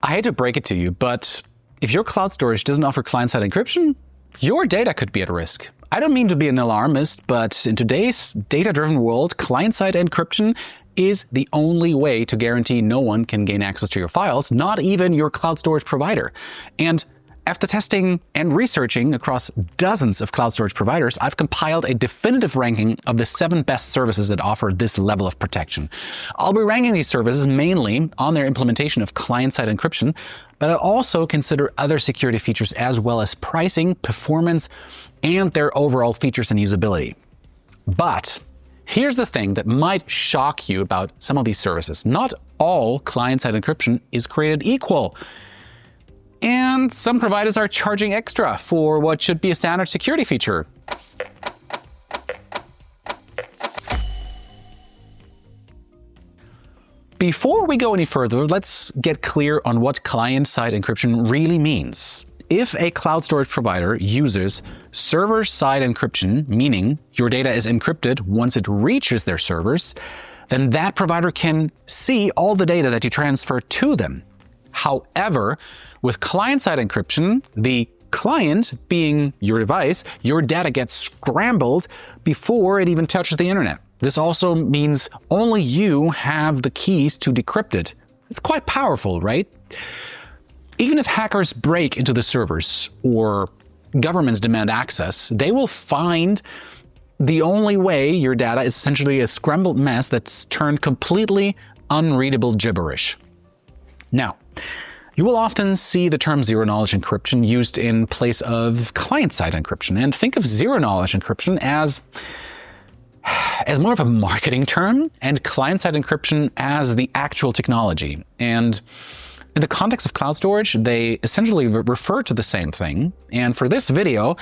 I hate to break it to you, but if your cloud storage doesn't offer client-side encryption, your data could be at risk. I don't mean to be an alarmist, but in today's data-driven world, client-side encryption is the only way to guarantee no one can gain access to your files, not even your cloud storage provider. And after testing and researching across dozens of cloud storage providers, I've compiled a definitive ranking of the 7 best services that offer this level of protection. I'll be ranking these services mainly on their implementation of client-side encryption, but I'll also consider other security features as well as pricing, performance, and their overall features and usability. But here's the thing that might shock you about some of these services. Not all client-side encryption is created equal. And some providers are charging extra for what should be a standard security feature. Before we go any further, let's get clear on what client-side encryption really means. If a cloud storage provider uses server-side encryption, meaning your data is encrypted once it reaches their servers, then that provider can see all the data that you transfer to them. However, with client-side encryption, the client being your device, your data gets scrambled before it even touches the internet. This also means only you have the keys to decrypt it. It's quite powerful, right? Even if hackers break into the servers or governments demand access, they will find the only way your data is essentially a scrambled mess that's turned completely unreadable gibberish. Now, you will often see the term zero-knowledge encryption used in place of client-side encryption. And think of zero-knowledge encryption as more of a marketing term and client-side encryption as the actual technology. And in the context of cloud storage, they essentially refer to the same thing. And for this video,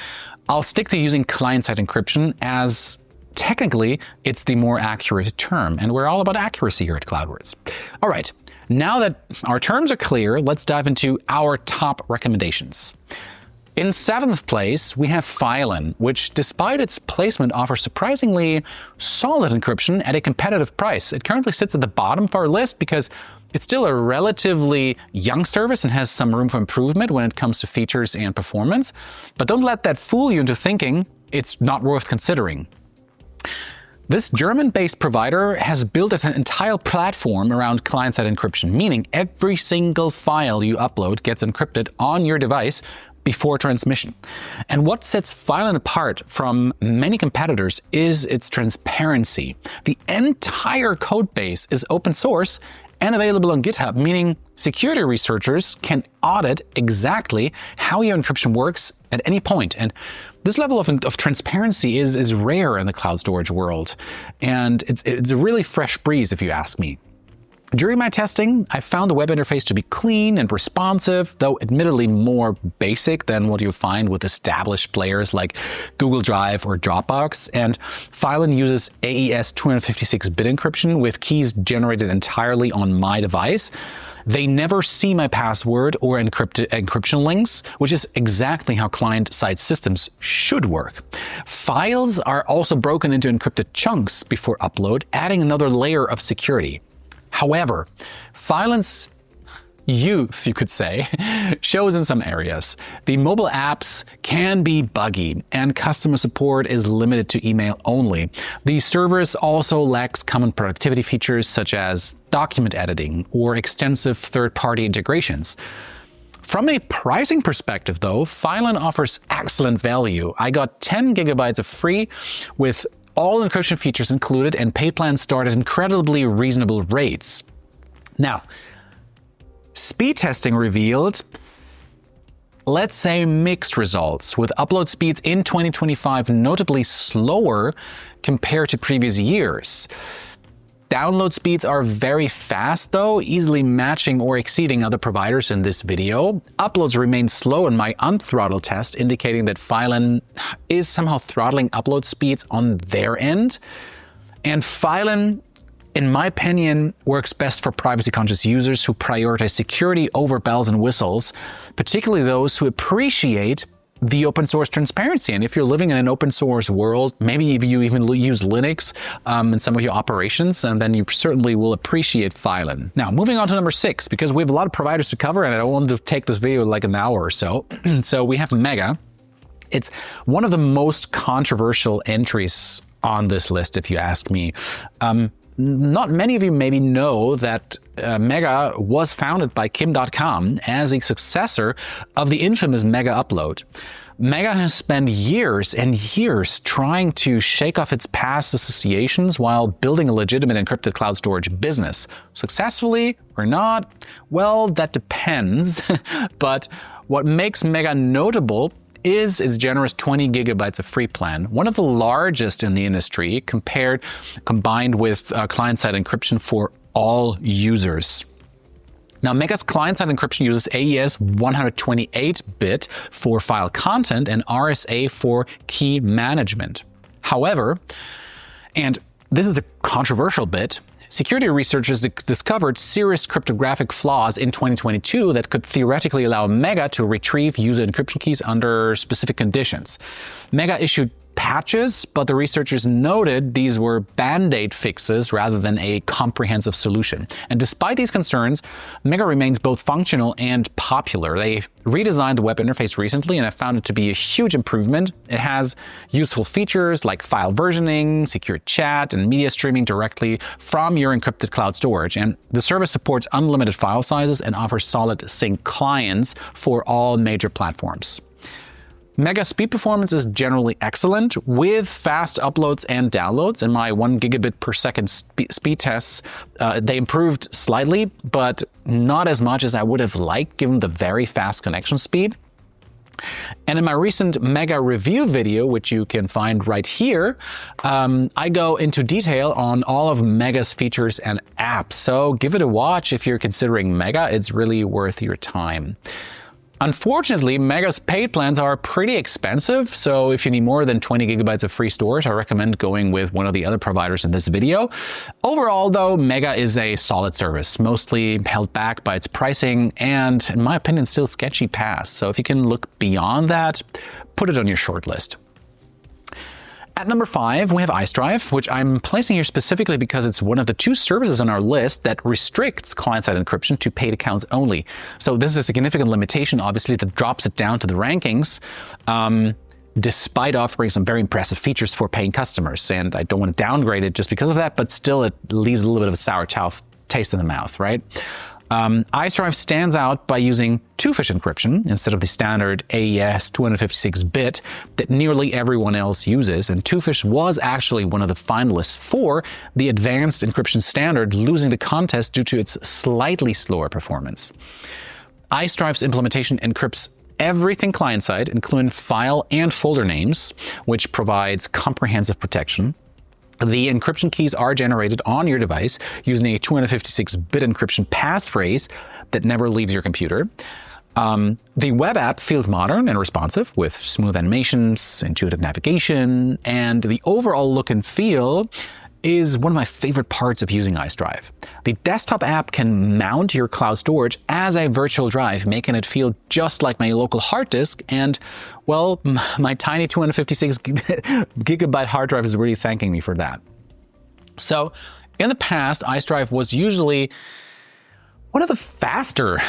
I'll stick to using client-side encryption as technically it's the more accurate term. And we're all about accuracy here at CloudWords. All right. Now that our terms are clear, let's dive into our top recommendations. In 7th place, we have Filen, which despite its placement offers surprisingly solid encryption at a competitive price. It currently sits at the bottom of our list because it's still a relatively young service and has some room for improvement when it comes to features and performance. But don't let that fool you into thinking it's not worth considering. This German-based provider has built an entire platform around client-side encryption, meaning every single file you upload gets encrypted on your device before transmission. And what sets Filen apart from many competitors is its transparency. The entire code base is open source and available on GitHub, meaning security researchers can audit exactly how your encryption works at any point. And this level of transparency is rare in the cloud storage world, and it's a really fresh breeze if you ask me. During my testing, I found the web interface to be clean and responsive, though admittedly more basic than what you find with established players like Google Drive or Dropbox. And Filen uses AES 256-bit encryption with keys generated entirely on my device. They never see my password or encryption links, which is exactly how client-side systems should work. Files are also broken into encrypted chunks before upload, adding another layer of security. However, Filen's youth, you could say, shows in some areas. The mobile apps can be buggy, and customer support is limited to email only. The service also lacks common productivity features such as document editing or extensive third-party integrations. From a pricing perspective, though, Filen offers excellent value. I got 10 gigabytes of free with all encryption features included, and pay plans start at incredibly reasonable rates. Now, speed testing revealed, let's say, mixed results, with upload speeds in 2025 notably slower compared to previous years. Download speeds are very fast though, easily matching or exceeding other providers in this video. Uploads remain slow in my unthrottled test, indicating that Filen is somehow throttling upload speeds on their end. And Filen, in my opinion, works best for privacy-conscious users who prioritize security over bells and whistles, particularly those who appreciate the open source transparency. And if you're living in an open source world, maybe if you even use Linux in some of your operations, and then you certainly will appreciate Filen. Now, moving on to number 6, because we have a lot of providers to cover, and I don't want to take this video like an hour or so. So we have Mega. It's one of the most controversial entries on this list, if you ask me. Not many of you maybe know that Mega was founded by Kim.com as a successor of the infamous Mega Upload. Mega has spent years and years trying to shake off its past associations while building a legitimate encrypted cloud storage business. Successfully or not? Well, that depends. But what makes Mega notable is its generous 20 gigabytes of free plan, one of the largest in the industry combined with client-side encryption for all users. Now, Mega's client-side encryption uses AES 128-bit for file content and RSA for key management. However, and this is a controversial bit, security researchers discovered serious cryptographic flaws in 2022 that could theoretically allow Mega to retrieve user encryption keys under specific conditions. Mega issued patches, but the researchers noted these were band-aid fixes rather than a comprehensive solution. And despite these concerns, Mega remains both functional and popular. They redesigned the web interface recently, and I found it to be a huge improvement. It has useful features like file versioning, secure chat, and media streaming directly from your encrypted cloud storage. And the service supports unlimited file sizes and offers solid sync clients for all major platforms. Mega speed performance is generally excellent with fast uploads and downloads. In my 1 gigabit per second speed tests, they improved slightly, but not as much as I would have liked given the very fast connection speed. And in my recent Mega review video, which you can find right here, I go into detail on all of Mega's features and apps. So give it a watch if you're considering Mega. It's really worth your time. Unfortunately, Mega's paid plans are pretty expensive, so if you need more than 20 gigabytes of free storage, I recommend going with one of the other providers in this video. Overall, though, Mega is a solid service, mostly held back by its pricing and, in my opinion, still sketchy past. So if you can look beyond that, put it on your short list. At number 5, we have IceDrive, which I'm placing here specifically because it's one of the 2 services on our list that restricts client-side encryption to paid accounts only. So this is a significant limitation, obviously, that drops it down to the rankings, despite offering some very impressive features for paying customers. And I don't want to downgrade it just because of that, but still it leaves a little bit of a sour taste in the mouth, right? IceDrive stands out by using two-fish encryption instead of the standard AES 256-bit that nearly everyone else uses, and two-fish was actually one of the finalists for the advanced encryption standard, losing the contest due to its slightly slower performance. IceDrive's implementation encrypts everything client-side, including file and folder names, which provides comprehensive protection. The encryption keys are generated on your device using a 256-bit encryption passphrase that never leaves your computer. The web app feels modern and responsive with smooth animations, intuitive navigation, and the overall look and feel is one of my favorite parts of using IceDrive. The desktop app can mount your cloud storage as a virtual drive, making it feel just like my local hard disk, and, well, my tiny 256 gigabyte hard drive is really thanking me for that. So, in the past, IceDrive was usually one of the faster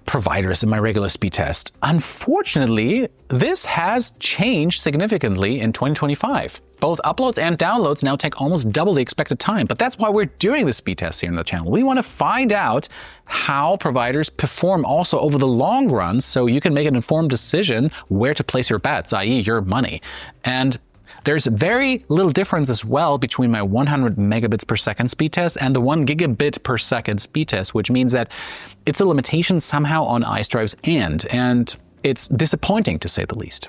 providers in my regular speed test. Unfortunately, this has changed significantly in 2025. Both uploads and downloads now take almost double the expected time, but that's why we're doing the speed test here on the channel. We want to find out how providers perform also over the long run so you can make an informed decision where to place your bets, i.e. your money. And there's very little difference as well between my 100 megabits per second speed test and the 1 gigabit per second speed test, which means that it's a limitation somehow on IceDrive's end, and it's disappointing to say the least.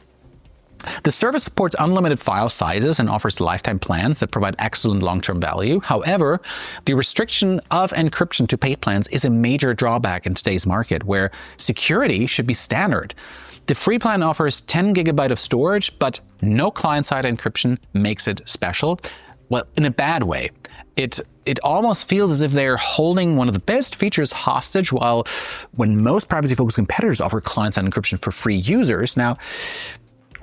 The service supports unlimited file sizes and offers lifetime plans that provide excellent long-term value. However, the restriction of encryption to paid plans is a major drawback in today's market, where security should be standard. The free plan offers 10 gigabyte of storage, but no client-side encryption makes it special. Well, in a bad way. It almost feels as if they're holding one of the best features hostage, while when most privacy-focused competitors offer client-side encryption for free users. Now,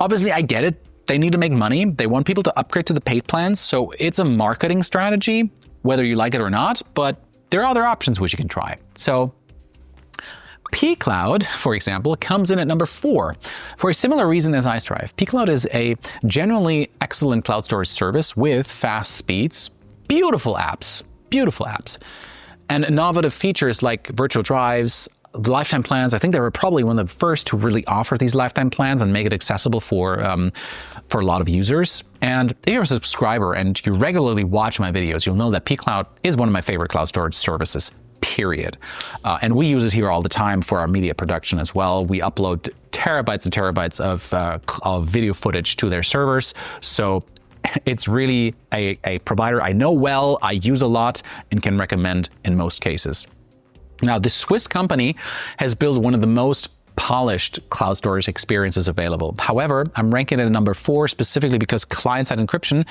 obviously, I get it. They need to make money. They want people to upgrade to the paid plans. So it's a marketing strategy, whether you like it or not. But there are other options which you can try. So pCloud, for example, comes in at number 4 for a similar reason as IceDrive. pCloud is a genuinely excellent cloud storage service with fast speeds, beautiful apps, and innovative features like virtual drives, lifetime plans. I think they were probably one of the first to really offer these lifetime plans and make it accessible for a lot of users. And if you're a subscriber and you regularly watch my videos, you'll know that pCloud is one of my favorite cloud storage services, period. And we use it here all the time for our media production as well. We upload terabytes and terabytes of video footage to their servers. So it's really a provider I know well, I use a lot, and can recommend in most cases. Now, this Swiss company has built one of the most polished cloud storage experiences available. However, I'm ranking it at number 4 specifically because client-side encryption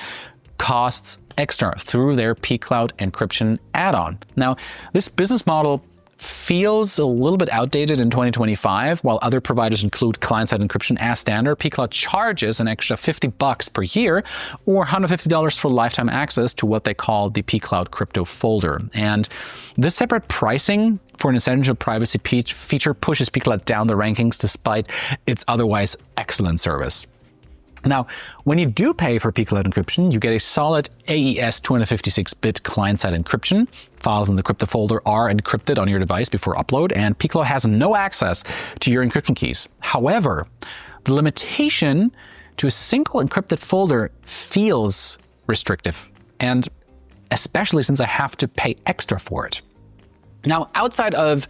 costs extra through their pCloud encryption add-on. Now, this business model feels a little bit outdated in 2025. While other providers include client-side encryption as standard, pCloud charges an extra $50 per year or $150 for lifetime access to what they call the pCloud crypto folder. And this separate pricing for an essential privacy feature pushes pCloud down the rankings despite its otherwise excellent service. Now, when you do pay for pCloud encryption, you get a solid AES 256-bit client-side encryption. Files in the crypto folder are encrypted on your device before upload, and pCloud has no access to your encryption keys. However, the limitation to a single encrypted folder feels restrictive, and especially since I have to pay extra for it. Now, outside of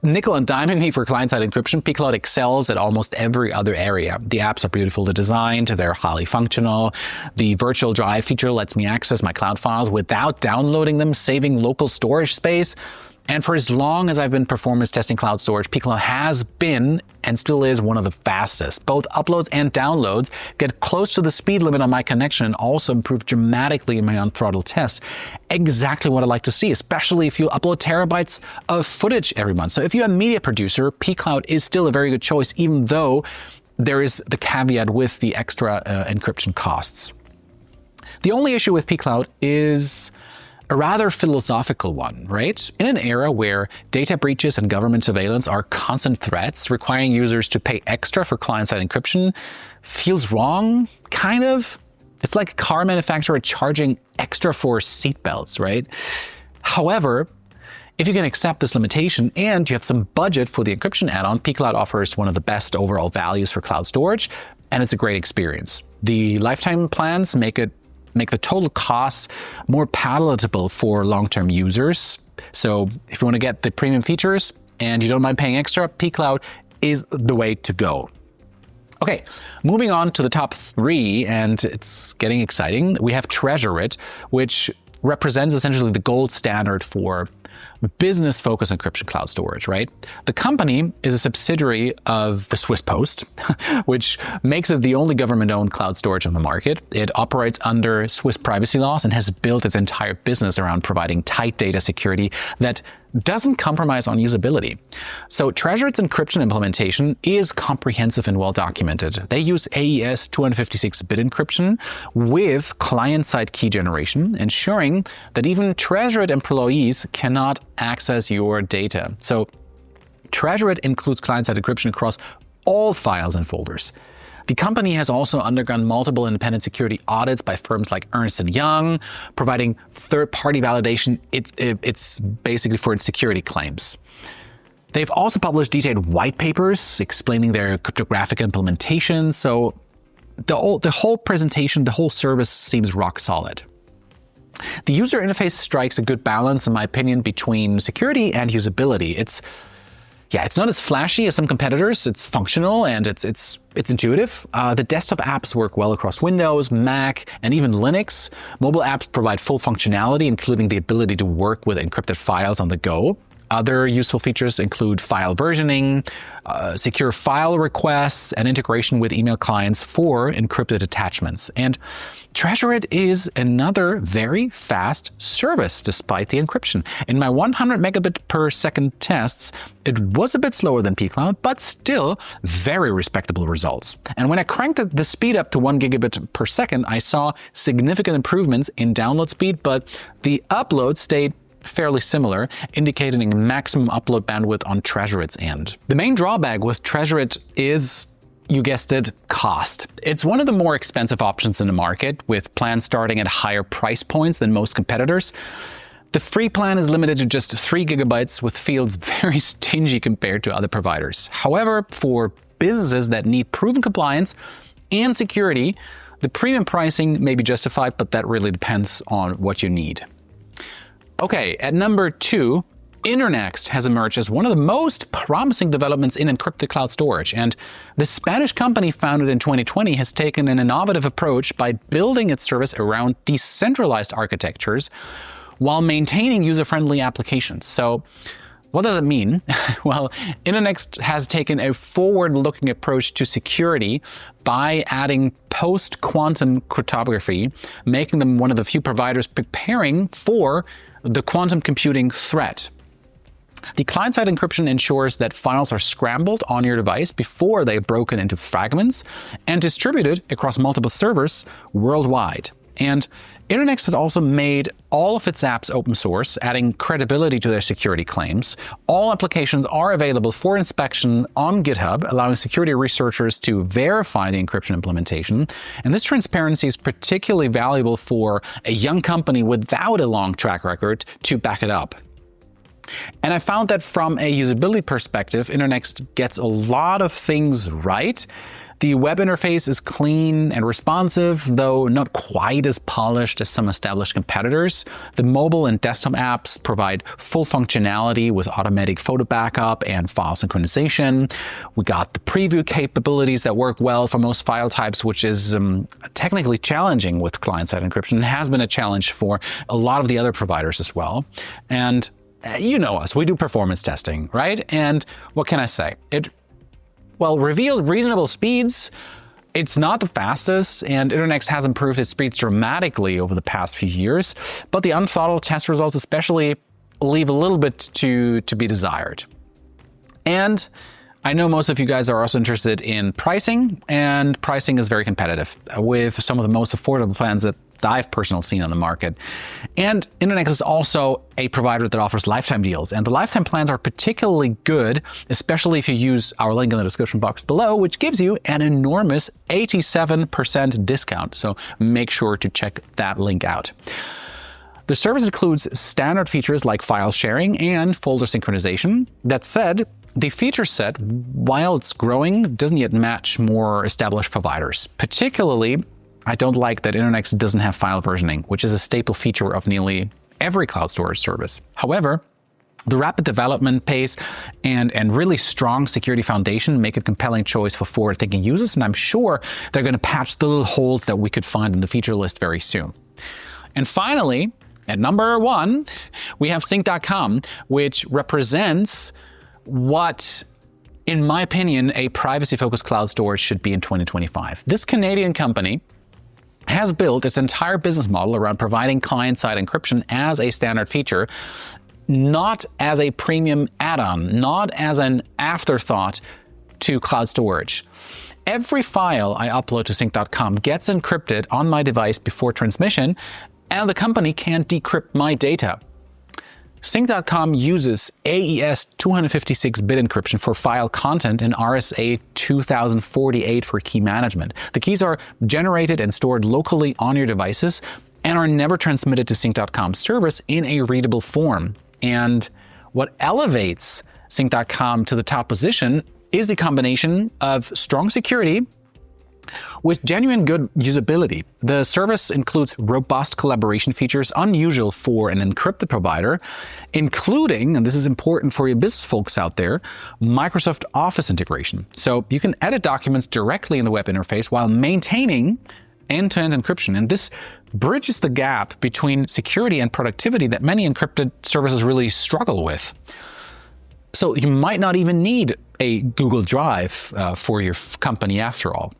nickel and diming me for client-side encryption, pCloud excels at almost every other area. The apps are beautifully designed, they're highly functional. The virtual drive feature lets me access my cloud files without downloading them, saving local storage space. And for as long as I've been performance testing cloud storage, pCloud has been and still is one of the fastest. Both uploads and downloads get close to the speed limit on my connection and also improve dramatically in my unthrottled tests. Exactly what I like to see, especially if you upload terabytes of footage every month. So if you're a media producer, pCloud is still a very good choice, even though there is the caveat with the extra encryption costs. The only issue with pCloud is a rather philosophical one, right? In an era where data breaches and government surveillance are constant threats, requiring users to pay extra for client-side encryption feels wrong, kind of. It's like a car manufacturer charging extra for seatbelts, right? However, if you can accept this limitation and you have some budget for the encryption add-on, pCloud offers one of the best overall values for cloud storage, and it's a great experience. The lifetime plans make the total costs more palatable for long-term users. So if you want to get the premium features and you don't mind paying extra, pCloud is the way to go. Okay, moving on to the top 3, and it's getting exciting. We have Tresorit, which represents essentially the gold standard for business-focused encryption cloud storage, right? The company is a subsidiary of the Swiss Post, which makes it the only government-owned cloud storage on the market. It operates under Swiss privacy laws and has built its entire business around providing tight data security that doesn't compromise on usability. So Tresorit's encryption implementation is comprehensive and well documented. They use AES 256-bit encryption with client-side key generation, ensuring that even Tresorit employees cannot access your data. So Tresorit includes client-side encryption across all files and folders. The company has also undergone multiple independent security audits by firms like Ernst & Young, providing third-party validation. It's basically for its security claims. They've also published detailed white papers explaining their cryptographic implementation. So the whole presentation, the whole service seems rock solid. The user interface strikes a good balance, in my opinion, between security and usability. It's not as flashy as some competitors. It's functional and it's intuitive. The desktop apps work well across Windows, Mac, and even Linux. Mobile apps provide full functionality, including the ability to work with encrypted files on the go. Other useful features include file versioning, secure file requests, and integration with email clients for encrypted attachments. And Tresorit is another very fast service despite the encryption. In my 100 megabit per second tests, it was a bit slower than pCloud, but still very respectable results. And when I cranked the speed up to 1 gigabit per second, I saw significant improvements in download speed, but the upload stayed fairly similar, indicating maximum upload bandwidth on Tresorit's end. The main drawback with Tresorit is, you guessed it, cost. It's one of the more expensive options in the market, with plans starting at higher price points than most competitors. The free plan is limited to just 3 gigabytes, with fields very stingy compared to other providers. However, for businesses that need proven compliance and security, the premium pricing may be justified, but that really depends on what you need. Okay, at number 2, Internxt has emerged as one of the most promising developments in encrypted cloud storage, and the Spanish company founded in 2020 has taken an innovative approach by building its service around decentralized architectures while maintaining user-friendly applications. So what does it mean? Well, Internxt has taken a forward-looking approach to security by adding post-quantum cryptography, making them one of the few providers preparing for the quantum computing threat. The client-side encryption ensures that files are scrambled on your device before they are broken into fragments and distributed across multiple servers worldwide. And Internxt had also made all of its apps open source, adding credibility to their security claims. All applications are available for inspection on GitHub, allowing security researchers to verify the encryption implementation. And this transparency is particularly valuable for a young company without a long track record to back it up. And I found that from a usability perspective, Internxt gets a lot of things right. The web interface is clean and responsive, though not quite as polished as some established competitors. The mobile and desktop apps provide full functionality with automatic photo backup and file synchronization. We got the preview capabilities that work well for most file types, which is technically challenging with client-side encryption. It has been a challenge for a lot of the other providers as well. And you know us, we do performance testing, right? And what can I say? It revealed reasonable speeds. It's not the fastest, and Internxt has improved its speeds dramatically over the past few years, but the unthrottled test results especially leave a little bit to be desired. And I know most of you guys are also interested in pricing, and pricing is very competitive with some of the most affordable plans that I've personally seen on the market. And Internxt is also a provider that offers lifetime deals, and the lifetime plans are particularly good, especially if you use our link in the description box below, which gives you an enormous 87% discount. So make sure to check that link out. The service includes standard features like file sharing and folder synchronization. That said, the feature set, while it's growing, doesn't yet match more established providers. Particularly, I don't like that Internxt doesn't have file versioning, which is a staple feature of nearly every cloud storage service. However, the rapid development pace and really strong security foundation make it a compelling choice for forward-thinking users, and I'm sure they're going to patch the little holes that we could find in the feature list very soon. And finally, at number 1, we have Sync.com, which represents what, in my opinion, a privacy-focused cloud storage should be in 2025. This Canadian company has built its entire business model around providing client-side encryption as a standard feature, not as a premium add-on, not as an afterthought to cloud storage. Every file I upload to Sync.com gets encrypted on my device before transmission, and the company can't decrypt my data. Sync.com uses AES 256-bit encryption for file content and RSA 2048 for key management. The keys are generated and stored locally on your devices and are never transmitted to Sync.com's service in a readable form. And what elevates Sync.com to the top position is the combination of strong security with genuine good usability. The service includes robust collaboration features unusual for an encrypted provider, including, and this is important for your business folks out there, Microsoft Office integration. So you can edit documents directly in the web interface while maintaining end-to-end encryption. And this bridges the gap between security and productivity that many encrypted services really struggle with. So you might not even need a Google Drive for your company after all.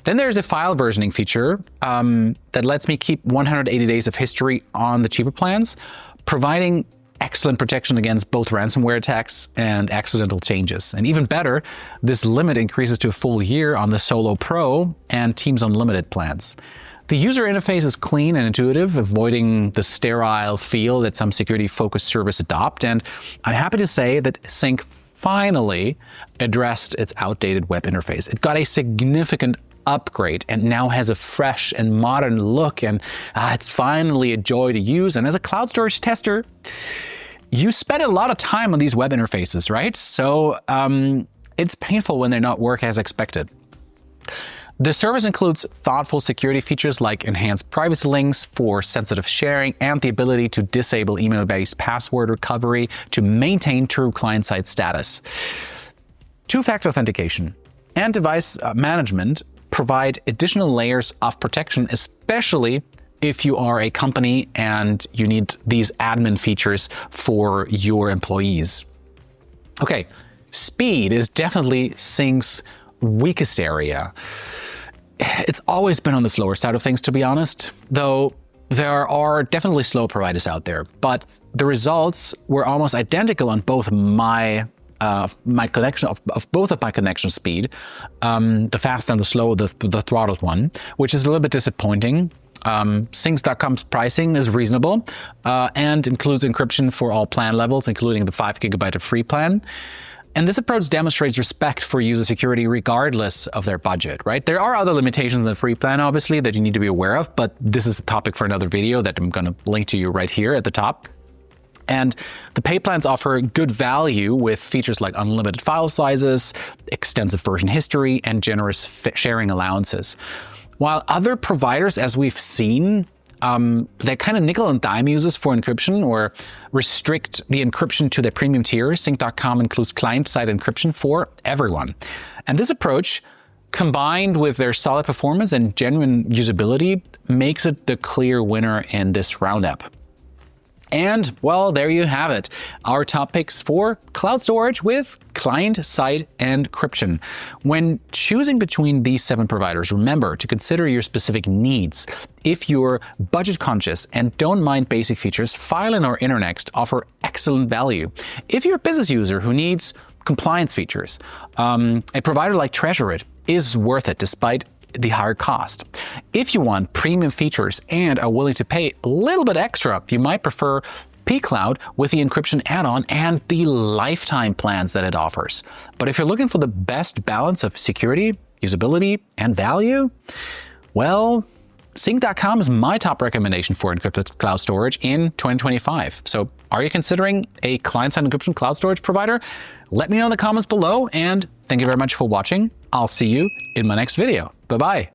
Then there's a file versioning feature that lets me keep 180 days of history on the cheaper plans, providing excellent protection against both ransomware attacks and accidental changes. And even better, this limit increases to a full year on the Solo Pro and Teams Unlimited plans. The user interface is clean and intuitive, avoiding the sterile feel that some security-focused servers adopt. And I'm happy to say that Sync finally addressed its outdated web interface. It got a significant upgrade and now has a fresh and modern look, and it's finally a joy to use. And as a cloud storage tester, you spend a lot of time on these web interfaces, right? So it's painful when they not work as expected. The service includes thoughtful security features like enhanced privacy links for sensitive sharing and the ability to disable email-based password recovery to maintain true client-side status. Two-factor authentication and device management provide additional layers of protection, especially if you are a company and you need these admin features for your employees. Okay, speed is definitely Sync's weakest area. It's always been on the slower side of things, to be honest, though there are definitely slow providers out there. But the results were almost identical on both my connection of both of my connection speed, the fast and the slow, the throttled one, which is a little bit disappointing. Syncs.com's pricing is reasonable and includes encryption for all plan levels, including the 5 GB of free plan. And this approach demonstrates respect for user security regardless of their budget, right? There are other limitations in the free plan, obviously, that you need to be aware of, but this is a topic for another video that I'm going to link to you right here at the top. And the pay plans offer good value with features like unlimited file sizes, extensive version history, and generous sharing allowances. While other providers, as we've seen, they kind of nickel and dime users for encryption or restrict the encryption to their premium tier. Sync.com includes client-side encryption for everyone. And this approach, combined with their solid performance and genuine usability, makes it the clear winner in this roundup. And, well, there you have it. Our top picks for cloud storage with client-side encryption. When choosing between these 7 providers, remember to consider your specific needs. If you're budget conscious and don't mind basic features, Filen or Internxt offer excellent value. If you're a business user who needs compliance features, a provider like Tresorit is worth it despite the higher cost. If you want premium features and are willing to pay a little bit extra, you might prefer pCloud with the encryption add-on and the lifetime plans that it offers. But if you're looking for the best balance of security, usability, and value, well, Sync.com is my top recommendation for encrypted cloud storage in 2025. So are you considering a client-side encryption cloud storage provider? Let me know in the comments below, and thank you very much for watching. I'll see you in my next video. Bye-bye.